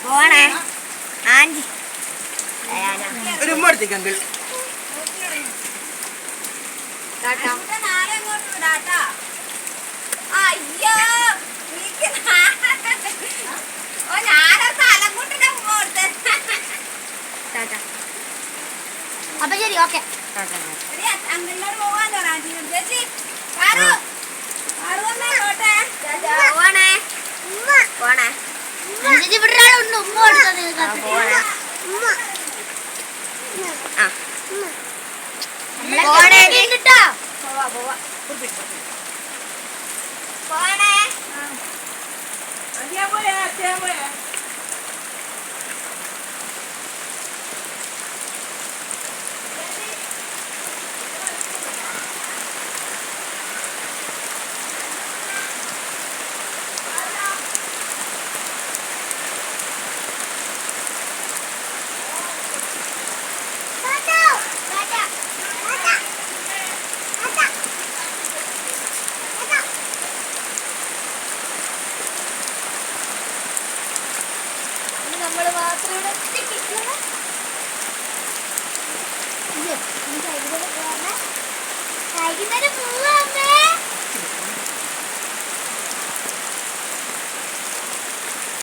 പോണേ ആൻറ്റി ഒരു ഉമ്മടുത്തേക്കെങ്കിൽ അയ്യോ അപ്പൊ ശരി ഓക്കെ അങ്ങോട്ട് പോവാലോ റാഞ്ചി ചേച്ചി പോണേ പോണേ ചേച്ചി ഇവിടെ ഒരാളുണ്ട് ഉമ്മ കൊടുത്തത് പോണേ പോണേ കേട്ടോ പോവാ പോവാ പോണേ അച്ഛാ പോയാ അച്ഛാ പോയാ നമ്മള് മാത്രം വൈകുന്നേരം